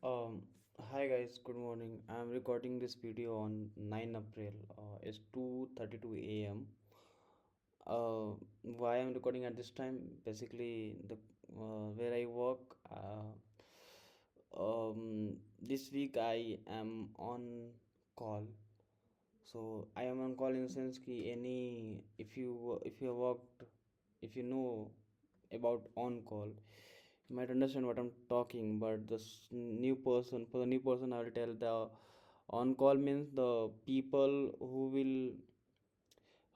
Um, Hi guys, good morning. I'm recording this video on 9 April. It's 2:32 a.m. Uh, why I'm recording at this time? Basically, the where I work. This week I am on call. So I am on call in the sense ki any if you have worked, if you know about on call, you might understand what I'm talking. But new person, for the new person, I will tell the on call means the people who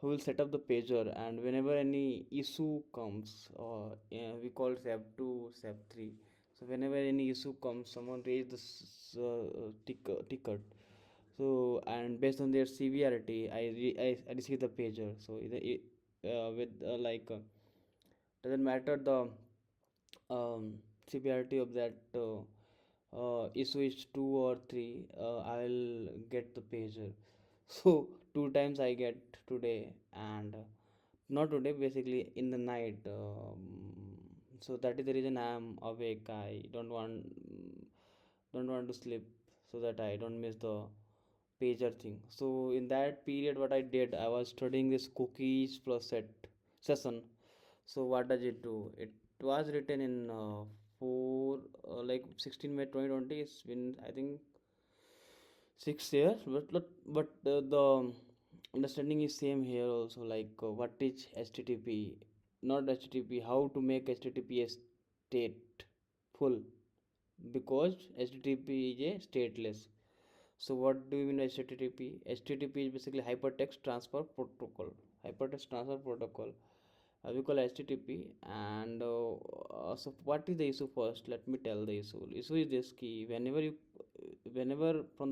will set up the pager, and whenever any issue comes, or we call SAP 2, SAP 3. So whenever any issue comes, someone raise this ticket. So and based on their severity, I receive the pager. So with doesn't matter the severity of that issue is 2 or 3, I'll get the pager. So two times I get today, and not today, basically in the night. So that is the reason I am awake. I don't want to sleep, so that I don't miss the pager thing. So in that period, what I did, I was studying this cookies plus set session. So what does it do? It was written in 4 like 16 May 2020. It's been, I think, 6 years, but the understanding is same here also. Like what is HTTP, not HTTP, how to make HTTP a stateful, because HTTP is a stateless. So what do you mean by HTTP? HTTP is basically hypertext transfer protocol. Hypertext transfer protocol. We call HTTP. And so what is the issue first? Let me tell the issue. Issue is this key. Whenever from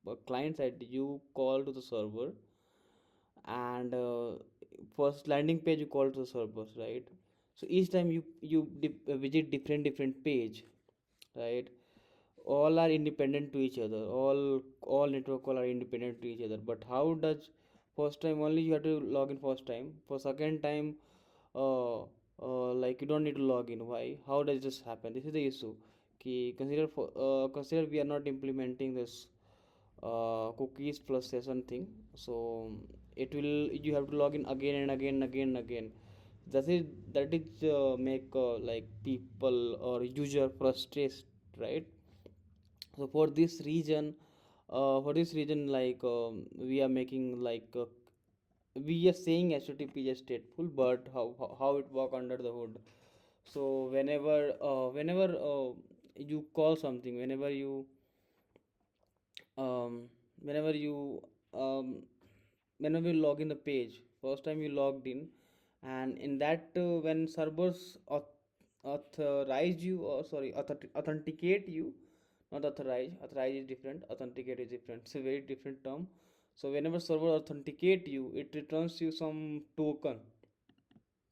the client side you call to the server, and first landing page you call to the servers, right? So each time you visit different page, right? All are independent to each other, all network call are independent to each other. But how does first time only you have to log in first time, for second time like you don't need to log in? Why? How does this happen? This is the issue. Consider we are not implementing this cookies plus session thing. So it will, you have to log in again and again and again and again. That is make like people or user frustrated, right? So for this reason, like we are making like we are saying HTTP is stateful, but how it work under the hood. So whenever you call something, um, whenever you um, whenever you log in the page, first time you logged in, and in that when servers authorize you, or sorry, authenticate you. Not authorize is different, authenticate is different, it's a very different term. So whenever server authenticate you, it returns you some token,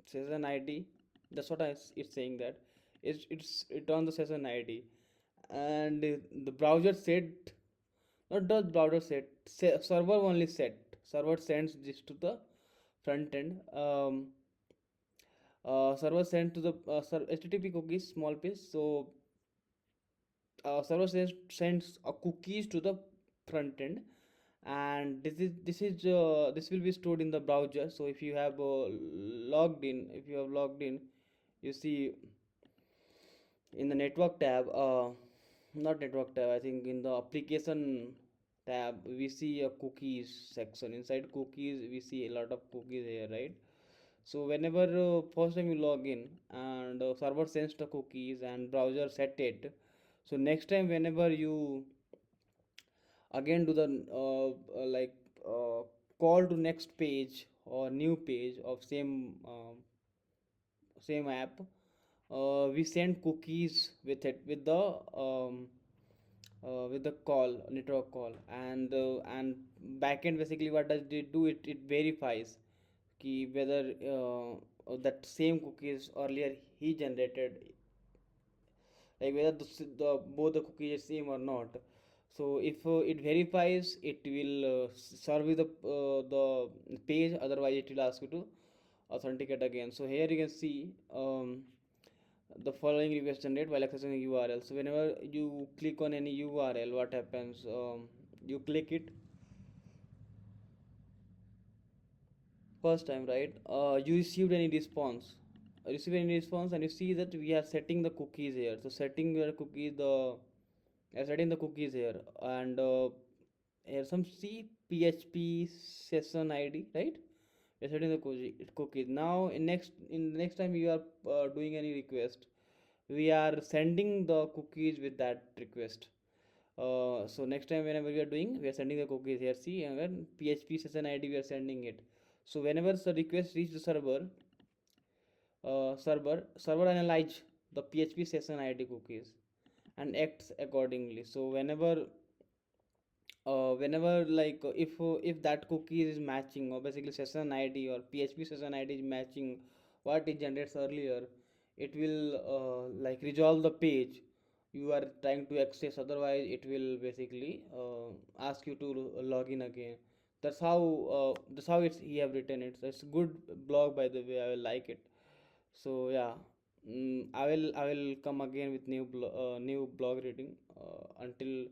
session ID. That's what it's saying, that it's return the session ID. And the browser said, not does browser set, server only set, server sends this to the front end. Server sent to the HTTP cookies small piece. So server sends a cookies to the front end, and this will be stored in the browser. So if you have logged in, you see in the network tab, not network tab, I think in the application tab, we see a cookies section. Inside cookies, we see a lot of cookies here, right? So whenever first time you log in, and server sends the cookies and browser set it. So next time whenever you again do the call to next page or new page of same app, we send cookies with it, with the call, network call. And backend, basically what does it do, it verifies ki whether that same cookies earlier he generated, like whether the both the cookies are same or not. So if it verifies, it will serve you the page, otherwise it will ask you to authenticate again. So here you can see, the following request generate while accessing a URL. So whenever you click on any URL, what happens? You click it first time, right? You received any response? Receive any response, and you see that we are setting the cookies here. So setting your cookies, setting the cookies here, and here some C PHP session ID, right? You're setting the cookies. Now in the next time you are doing any request, we are sending the cookies with that request. So next time whenever we are doing, we are sending the cookies here. See, and when PHP session ID we are sending it. So whenever the request reach the server analyze the PHP session ID cookies and acts accordingly. So whenever if that cookie is matching, or basically session id or PHP session id is matching what it generates earlier, it will resolve the page you are trying to access. Otherwise it will basically ask you to log in again. That's how it's he have written it. So it's a good blog, by the way. I will like it. So yeah, I will come again with new blog reading. Until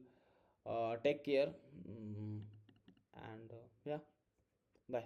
take care. And yeah, bye.